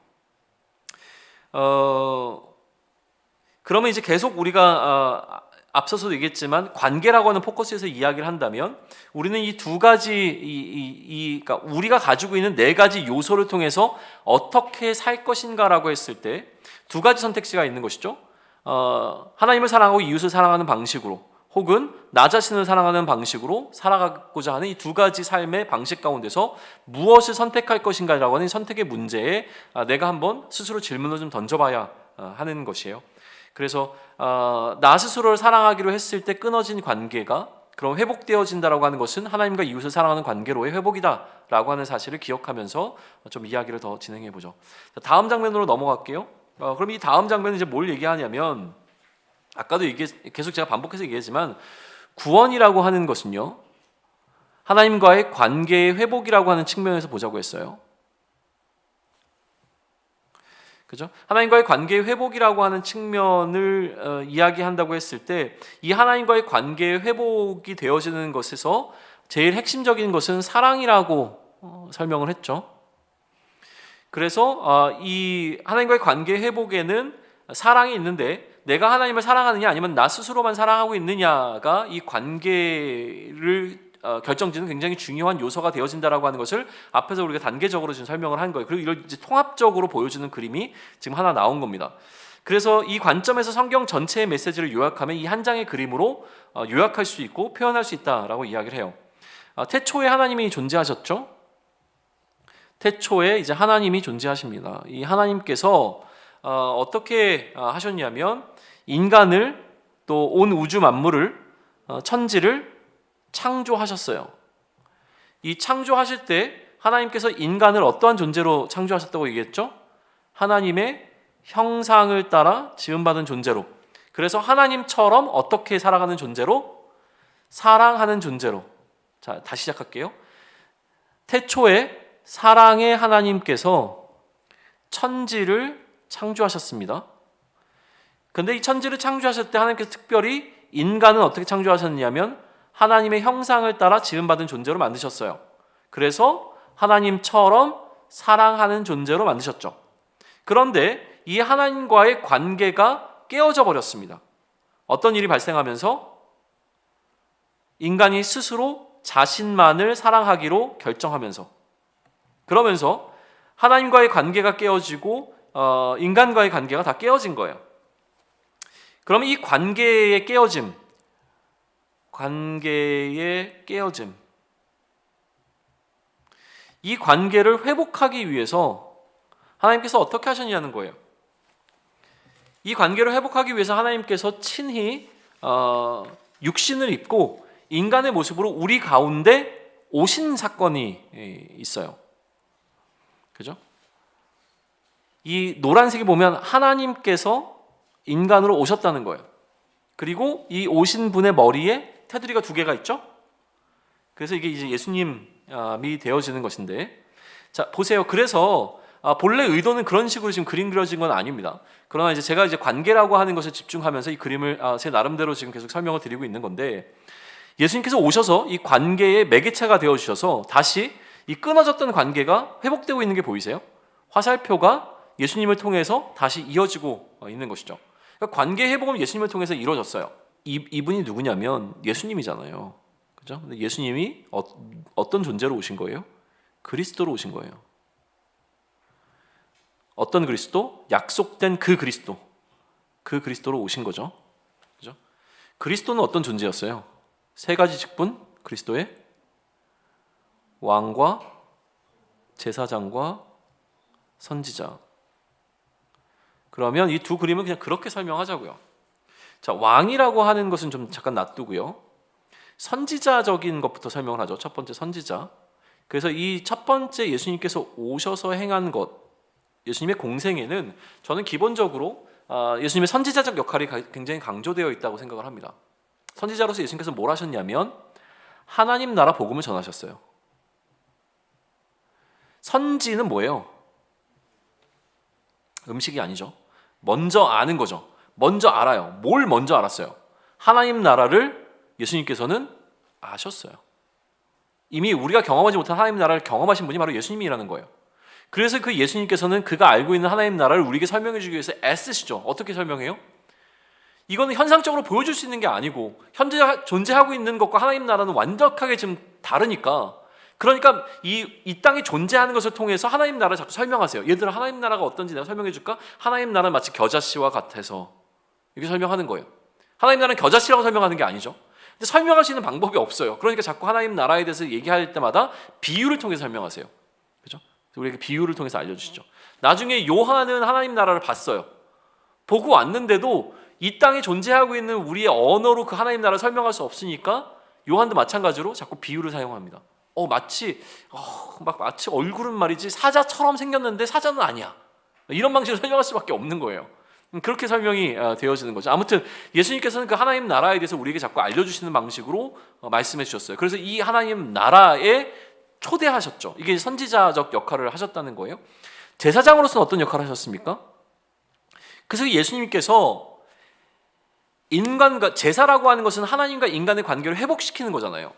그러면 이제 계속 우리가 앞서서도 얘기했지만 관계라고 하는 포커스에서 이야기를 한다면 우리는 이 두 가지 그러니까 우리가 가지고 있는 네 가지 요소를 통해서 어떻게 살 것인가라고 했을 때 두 가지 선택지가 있는 것이죠. 하나님을 사랑하고 이웃을 사랑하는 방식으로, 혹은 나 자신을 사랑하는 방식으로 살아가고자 하는 이 두 가지 삶의 방식 가운데서 무엇을 선택할 것인가라고 하는 선택의 문제에 내가 한번 스스로 질문을 좀 던져봐야 하는 것이에요. 그래서 나 스스로를 사랑하기로 했을 때 끊어진 관계가 그럼 회복되어진다라고 하는 것은 하나님과 이웃을 사랑하는 관계로의 회복이다라고 하는 사실을 기억하면서 좀 이야기를 더 진행해 보죠. 다음 장면으로 넘어갈게요. 그럼 이 다음 장면은 이제 뭘 얘기하냐면, 아까도 계속 제가 반복해서 얘기했지만 구원이라고 하는 것은요, 하나님과의 관계의 회복이라고 하는 측면에서 보자고 했어요. 그죠? 하나님과의 관계의 회복이라고 하는 측면을 이야기한다고 했을 때 이 하나님과의 관계의 회복이 되어지는 것에서 제일 핵심적인 것은 사랑이라고 설명을 했죠. 그래서 이 하나님과의 관계의 회복에는 사랑이 있는데 내가 하나님을 사랑하느냐 아니면 나 스스로만 사랑하고 있느냐가 이 관계를 결정짓는 굉장히 중요한 요소가 되어진다라고 하는 것을 앞에서 우리가 단계적으로 지금 설명을 한 거예요. 그리고 이걸 이제 통합적으로 보여주는 그림이 지금 하나 나온 겁니다. 그래서 이 관점에서 성경 전체의 메시지를 요약하면 이 한 장의 그림으로 요약할 수 있고 표현할 수 있다라고 이야기를 해요. 태초에 하나님이 존재하셨죠. 태초에 이제 하나님이 존재하십니다. 이 하나님께서 어떻게 하셨냐면 인간을 또 온 우주 만물을 천지를 창조하셨어요. 이 창조하실 때 하나님께서 인간을 어떠한 존재로 창조하셨다고 얘기했죠? 하나님의 형상을 따라 지음받은 존재로. 그래서 하나님처럼 어떻게 살아가는 존재로? 사랑하는 존재로. 자, 다시 시작할게요. 태초에 사랑의 하나님께서 천지를 창조하셨습니다. 근데 이 천지를 창조하실 때 하나님께서 특별히 인간은 어떻게 창조하셨냐면 하나님의 형상을 따라 지음받은 존재로 만드셨어요. 그래서 하나님처럼 사랑하는 존재로 만드셨죠. 그런데 이 하나님과의 관계가 깨어져 버렸습니다. 어떤 일이 발생하면서 인간이 스스로 자신만을 사랑하기로 결정하면서, 그러면서 하나님과의 관계가 깨어지고 인간과의 관계가 다 깨어진 거예요. 그러면 이 관계의 깨어짐, 이 관계를 회복하기 위해서 하나님께서 어떻게 하셨냐는 거예요. 이 관계를 회복하기 위해서 하나님께서 친히 육신을 입고 인간의 모습으로 우리 가운데 오신 사건이 있어요. 그죠? 이 노란색이 보면 하나님께서 인간으로 오셨다는 거예요. 그리고 이 오신 분의 머리에 테두리가 두 개가 있죠? 그래서 이게 이제 예수님이 되어지는 것인데, 자, 보세요. 그래서 본래 의도는 그런 식으로 지금 그림 그려진 건 아닙니다. 그러나 이제 제가 이제 관계라고 하는 것에 집중하면서 이 그림을 제 나름대로 지금 계속 설명을 드리고 있는 건데, 예수님께서 오셔서 이 관계의 매개체가 되어 주셔서 다시 이 끊어졌던 관계가 회복되고 있는 게 보이세요? 화살표가 예수님을 통해서 다시 이어지고 있는 것이죠. 그러니까 관계 회복은 예수님을 통해서 이루어졌어요. 이분이 누구냐면 예수님이잖아요. 그죠? 근데 예수님이 어떤 존재로 오신 거예요? 그리스도로 오신 거예요. 어떤 그리스도? 약속된 그 그리스도. 그 그리스도로 오신 거죠. 그죠? 그리스도는 어떤 존재였어요? 세 가지 직분, 그리스도의 왕과 제사장과 선지자. 그러면 이 두 그림을 그냥 그렇게 설명하자고요. 자, 왕이라고 하는 것은 좀 잠깐 놔두고요. 선지자적인 것부터 설명을 하죠. 첫 번째 선지자. 그래서 이 첫 번째 예수님께서 오셔서 행한 것, 예수님의 공생애는 저는 기본적으로 예수님의 선지자적 역할이 굉장히 강조되어 있다고 생각을 합니다. 선지자로서 예수님께서 뭘 하셨냐면 하나님 나라 복음을 전하셨어요. 선지는 뭐예요? 음식이 아니죠. 먼저 아는 거죠. 먼저 알아요. 뭘 먼저 알았어요? 하나님 나라를 예수님께서는 아셨어요. 이미 우리가 경험하지 못한 하나님 나라를 경험하신 분이 바로 예수님이라는 거예요. 그래서 그 예수님께서는 그가 알고 있는 하나님 나라를 우리에게 설명해 주기 위해서 애쓰시죠. 어떻게 설명해요? 이거는 현상적으로 보여줄 수 있는 게 아니고 현재 존재하고 있는 것과 하나님 나라는 완벽하게 지금 다르니까, 그러니까 이 땅에 존재하는 것을 통해서 하나님 나라를 자꾸 설명하세요. 얘들아, 하나님 나라가 어떤지 내가 설명해 줄까? 하나님 나라는 마치 겨자씨와 같아서, 이렇게 설명하는 거예요. 하나님 나라는 겨자씨라고 설명하는 게 아니죠. 근데 설명할 수 있는 방법이 없어요. 그러니까 자꾸 하나님 나라에 대해서 얘기할 때마다 비유를 통해서 설명하세요. 그죠? 우리에게 비유를 통해서 알려주시죠. 나중에 요한은 하나님 나라를 봤어요. 보고 왔는데도 이 땅에 존재하고 있는 우리의 언어로 그 하나님 나라를 설명할 수 없으니까 요한도 마찬가지로 자꾸 비유를 사용합니다. 마치 얼굴은 말이지 사자처럼 생겼는데 사자는 아니야. 이런 방식으로 설명할 수밖에 없는 거예요. 그렇게 설명이 되어지는 거죠. 아무튼 예수님께서는 그 하나님 나라에 대해서 우리에게 자꾸 알려주시는 방식으로 말씀해 주셨어요. 그래서 이 하나님 나라에 초대하셨죠. 이게 선지자적 역할을 하셨다는 거예요. 제사장으로서는 어떤 역할을 하셨습니까? 그래서 예수님께서 인간과, 제사라고 하는 것은 하나님과 인간의 관계를 회복시키는 거잖아요.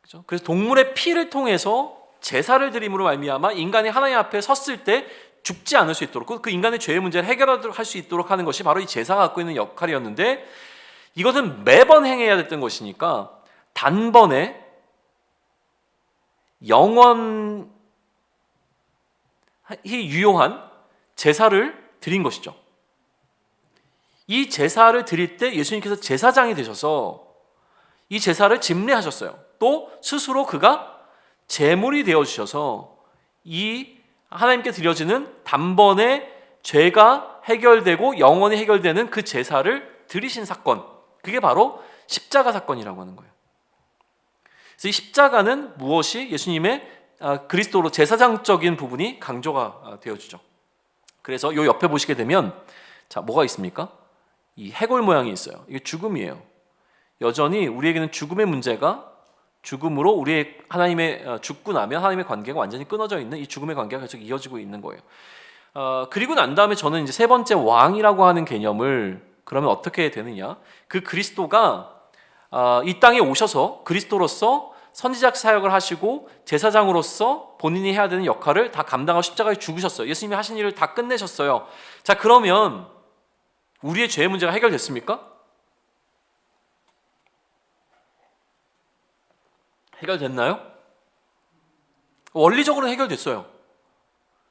그렇죠? 그래서 동물의 피를 통해서 제사를 드림으로 말미암아 인간이 하나님 앞에 섰을 때 죽지 않을 수 있도록, 그 인간의 죄의 문제를 해결할 수 있도록 하는 것이 바로 이 제사가 갖고 있는 역할이었는데, 이것은 매번 행해야 됐던 것이니까 단번에 영원히 유효한 제사를 드린 것이죠. 이 제사를 드릴 때 예수님께서 제사장이 되셔서 이 제사를 집례하셨어요. 또 스스로 그가 제물이 되어주셔서 이 하나님께 드려지는 단번에 죄가 해결되고 영원히 해결되는 그 제사를 드리신 사건, 그게 바로 십자가 사건이라고 하는 거예요. 그래서 이 십자가는 무엇이 예수님의 그리스도로 제사장적인 부분이 강조가 되어지죠. 그래서 요 옆에 보시게 되면 자, 뭐가 있습니까? 이 해골 모양이 있어요. 이게 죽음이에요. 여전히 우리에게는 죽음의 문제가, 죽음으로 우리의 하나님의 죽고 나면 하나님의 관계가 완전히 끊어져 있는 이 죽음의 관계가 계속 이어지고 있는 거예요. 그리고 난 다음에 저는 이제 세 번째 왕이라고 하는 개념을 그러면 어떻게 되느냐? 그 그리스도가 이 땅에 오셔서 그리스도로서 선지자 사역을 하시고 제사장으로서 본인이 해야 되는 역할을 다 감당하고 십자가에 죽으셨어요. 예수님이 하신 일을 다 끝내셨어요. 자, 그러면 우리의 죄의 문제가 해결됐습니까? 해결됐나요? 원리적으로는 해결됐어요.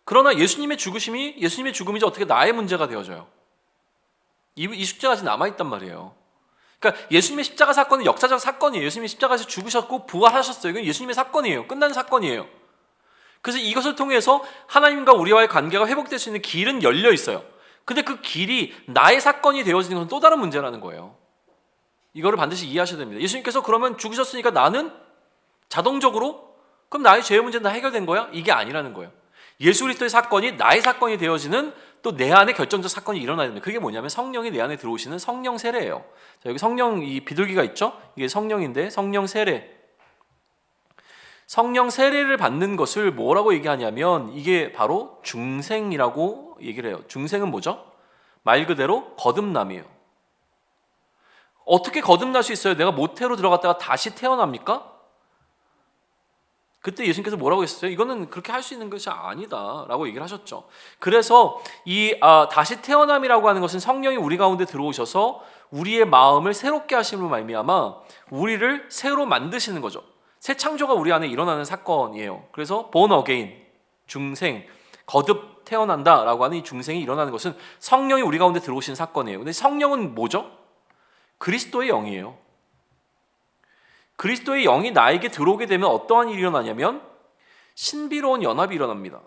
그러나 예수님의 죽으심이 예수님의 죽음이지 어떻게 나의 문제가 되어져요? 이 숙제가 아직 남아있단 말이에요. 그러니까 예수님의 십자가 사건은 역사적 사건이에요. 예수님이 십자가에서 죽으셨고 부활하셨어요. 이건 예수님의 사건이에요. 끝난 사건이에요. 그래서 이것을 통해서 하나님과 우리와의 관계가 회복될 수 있는 길은 열려 있어요. 근데 그 길이 나의 사건이 되어지는 것은 또 다른 문제라는 거예요. 이거를 반드시 이해하셔야 됩니다. 예수님께서 그러면 죽으셨으니까 나는 자동적으로 그럼 나의 죄의 문제는 다 해결된 거야? 이게 아니라는 거예요. 예수 그리스도의 사건이 나의 사건이 되어지는 또 내 안에 결정적 사건이 일어나야 됩니다. 그게 뭐냐면 성령이 내 안에 들어오시는 성령 세례예요. 자, 여기 성령 이 비둘기가 있죠? 이게 성령인데 성령 세례. 성령 세례를 받는 것을 뭐라고 얘기하냐면 이게 바로 중생이라고 얘기를 해요. 중생은 뭐죠? 말 그대로 거듭남이에요. 어떻게 거듭날 수 있어요? 내가 모태로 들어갔다가 다시 태어납니까? 그때 예수님께서 뭐라고 했었어요? 이거는 그렇게 할 수 있는 것이 아니다 라고 얘기를 하셨죠. 그래서 이 다시 태어남이라고 하는 것은 성령이 우리 가운데 들어오셔서 우리의 마음을 새롭게 하심으로 말미암아 우리를 새로 만드시는 거죠. 새 창조가 우리 안에 일어나는 사건이에요. 그래서 born again, 중생, 거듭 태어난다 라고 하는 이 중생이 일어나는 것은 성령이 우리 가운데 들어오신 사건이에요. 근데 성령은 뭐죠? 그리스도의 영이에요. 그리스도의 영이 나에게 들어오게 되면 어떠한 일이 일어나냐면 신비로운 연합이 일어납니다.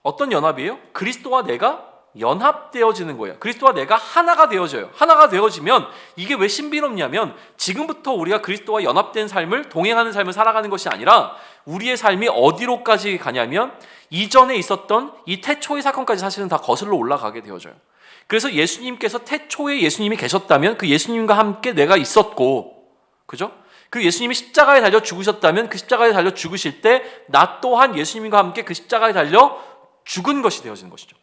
어떤 연합이에요? 그리스도와 내가 연합되어지는 거예요. 그리스도와 내가 하나가 되어져요. 하나가 되어지면 이게 왜 신비롭냐면 지금부터 우리가 그리스도와 연합된 삶을, 동행하는 삶을 살아가는 것이 아니라 우리의 삶이 어디로까지 가냐면 이전에 있었던 이 태초의 사건까지 사실은 다 거슬러 올라가게 되어져요. 그래서 예수님께서 태초에 예수님이 계셨다면 그 예수님과 함께 내가 있었고, 그죠? 그 예수님이 십자가에 달려 죽으셨다면 그 십자가에 달려 죽으실 때 나 또한 예수님과 함께 그 십자가에 달려 죽은 것이 되어지는 것이죠.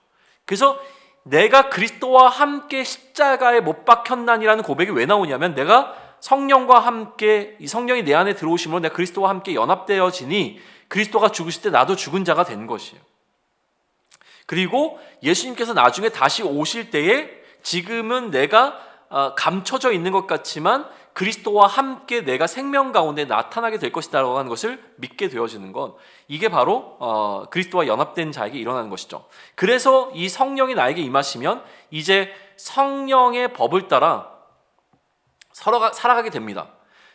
그래서 내가 그리스도와 함께 십자가에 못 박혔나니라는 고백이 왜 나오냐면 내가 성령과 함께, 이 성령이 내 안에 들어오심으로 내가 그리스도와 함께 연합되어지니 그리스도가 죽으실 때 나도 죽은 자가 된 것이에요. 그리고 예수님께서 나중에 다시 오실 때에 지금은 내가 감춰져 있는 것 같지만 그리스도와 함께 내가 생명 가운데 나타나게 될 것이다 라고 하는 것을 믿게 되어지는 건 이게 바로 그리스도와 연합된 자에게 일어나는 것이죠. 그래서 이 성령이 나에게 임하시면 이제 성령의 법을 따라 살아가게 됩니다.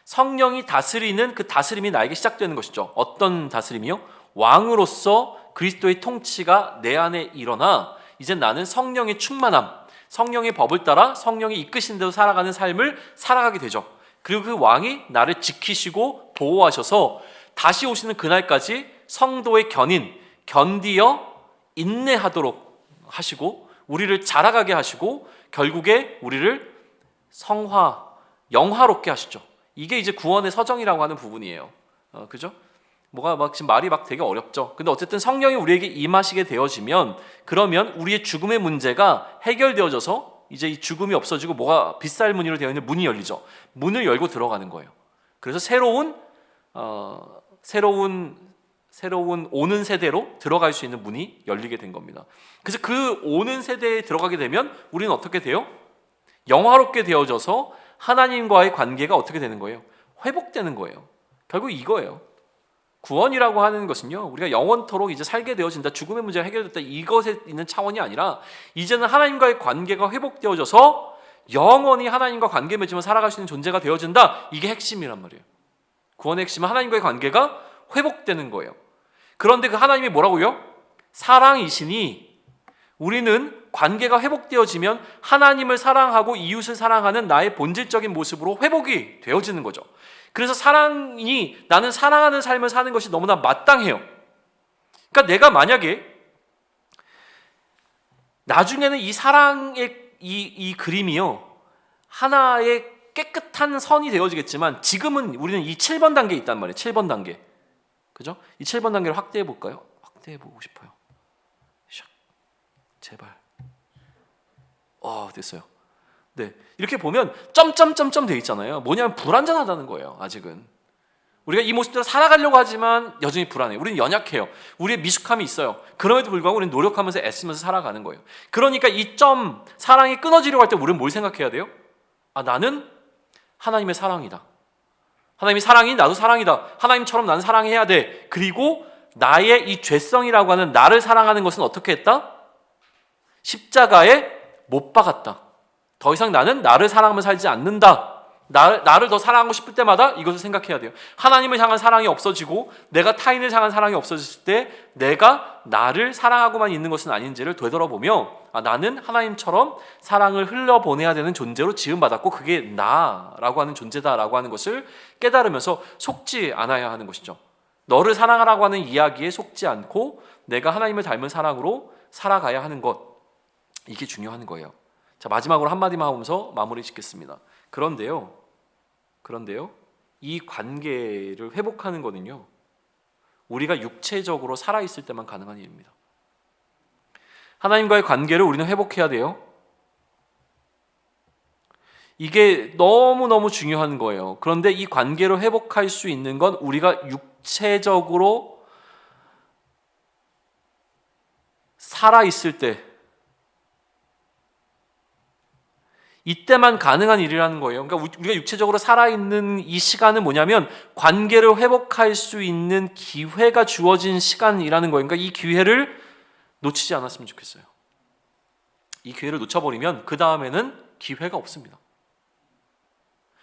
성령이 다스리는 그 다스림이 나에게 시작되는 것이죠. 어떤 다스림이요? 왕으로서 그리스도의 통치가 내 안에 일어나 이제 나는 성령의 충만함, 성령의 법을 따라 성령이 이끄신 대로 살아가는 삶을 살아가게 되죠. 그리고 그 왕이 나를 지키시고 보호하셔서 다시 오시는 그날까지 성도의 견디어 인내하도록 하시고 우리를 자라가게 하시고 결국에 우리를 영화롭게 하시죠. 이게 이제 구원의 서정이라고 하는 부분이에요. 그죠? 지금 말이 되게 어렵죠. 근데 어쨌든 성령이 우리에게 임하시게 되어지면 그러면 우리의 죽음의 문제가 해결되어져서 이제 이 죽음이 없어지고 뭐가 빗살무늬로 되어 있는 문이 열리죠. 문을 열고 들어가는 거예요. 그래서 새로운 오는 세대로 들어갈 수 있는 문이 열리게 된 겁니다. 그래서 그 오는 세대에 들어가게 되면 우리는 어떻게 돼요? 영화롭게 되어져서 하나님과의 관계가 어떻게 되는 거예요? 회복되는 거예요. 결국 이거예요. 구원이라고 하는 것은요, 우리가 영원토록 이제 살게 되어진다, 죽음의 문제가 해결됐다, 이것에 있는 차원이 아니라 이제는 하나님과의 관계가 회복되어져서 영원히 하나님과 관계 맺으며 살아갈 수 있는 존재가 되어진다. 이게 핵심이란 말이에요. 구원의 핵심은 하나님과의 관계가 회복되는 거예요. 그런데 그 하나님이 뭐라고요? 사랑이시니 우리는 관계가 회복되어지면 하나님을 사랑하고 이웃을 사랑하는 나의 본질적인 모습으로 회복이 되어지는 거죠. 그래서 나는 사랑하는 삶을 사는 것이 너무나 마땅해요. 그러니까 내가 만약에 나중에는 이 사랑의 이 그림이요, 하나의 깨끗한 선이 되어지겠지만 지금은 우리는 이 7번 단계에 있단 말이에요. 7번 단계. 그죠? 이 7번 단계를 확대해 볼까요? 확대해 보고 싶어요. 제발. 됐어요. 네, 이렇게 보면 점점점점 돼 있잖아요. 뭐냐면 불완전하다는 거예요. 아직은 우리가 이 모습대로 살아가려고 하지만 여전히 불안해요. 우리는 연약해요. 우리의 미숙함이 있어요. 그럼에도 불구하고 우리는 노력하면서 애쓰면서 살아가는 거예요. 그러니까 이 사랑이 끊어지려고 할 때 우리는 뭘 생각해야 돼요? 나는 하나님의 사랑이다. 하나님이 사랑이 나도 사랑이다. 하나님처럼 나는 사랑해야 돼. 그리고 나의 이 죄성이라고 하는 나를 사랑하는 것은 어떻게 했다? 십자가에 못 박았다. 더 이상 나는 나를 사랑하며 살지 않는다. 나를 더 사랑하고 싶을 때마다 이것을 생각해야 돼요. 하나님을 향한 사랑이 없어지고 내가 타인을 향한 사랑이 없어졌을 때 내가 나를 사랑하고만 있는 것은 아닌지를 되돌아보며 나는 하나님처럼 사랑을 흘려보내야 되는 존재로 지음받았고 그게 나라고 하는 존재다라고 하는 것을 깨달으면서 속지 않아야 하는 것이죠. 너를 사랑하라고 하는 이야기에 속지 않고 내가 하나님을 닮은 사랑으로 살아가야 하는 것, 이게 중요한 거예요. 자, 마지막으로 한마디만 하면서 마무리 짓겠습니다. 그런데요, 이 관계를 회복하는 거는요, 우리가 육체적으로 살아있을 때만 가능한 일입니다. 하나님과의 관계를 우리는 회복해야 돼요. 이게 너무너무 중요한 거예요. 그런데 이 관계를 회복할 수 있는 건 우리가 육체적으로 살아있을 때, 이때만 가능한 일이라는 거예요. 그러니까 우리가 육체적으로 살아있는 이 시간은 뭐냐면 관계를 회복할 수 있는 기회가 주어진 시간이라는 거예요. 그러니까 이 기회를 놓치지 않았으면 좋겠어요. 이 기회를 놓쳐버리면 그 다음에는 기회가 없습니다.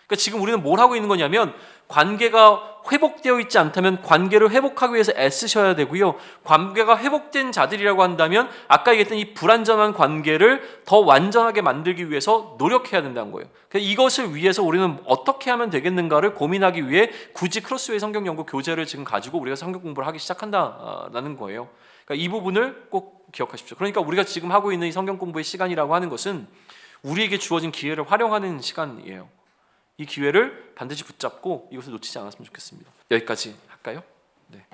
그러니까 지금 우리는 뭘 하고 있는 거냐면 관계가 회복되어 있지 않다면 관계를 회복하기 위해서 애쓰셔야 되고요. 관계가 회복된 자들이라고 한다면 아까 얘기했던 이 불완전한 관계를 더 완전하게 만들기 위해서 노력해야 된다는 거예요. 그래서 이것을 위해서 우리는 어떻게 하면 되겠는가를 고민하기 위해 굳이 크로스웨이 성경연구 교재를 지금 가지고 우리가 성경 공부를 하기 시작한다는 거예요. 그러니까 이 부분을 꼭 기억하십시오. 그러니까 우리가 지금 하고 있는 이 성경 공부의 시간이라고 하는 것은 우리에게 주어진 기회를 활용하는 시간이에요. 이 기회를 반드시 붙잡고 이것을 놓치지 않았으면 좋겠습니다. 여기까지 할까요? 네.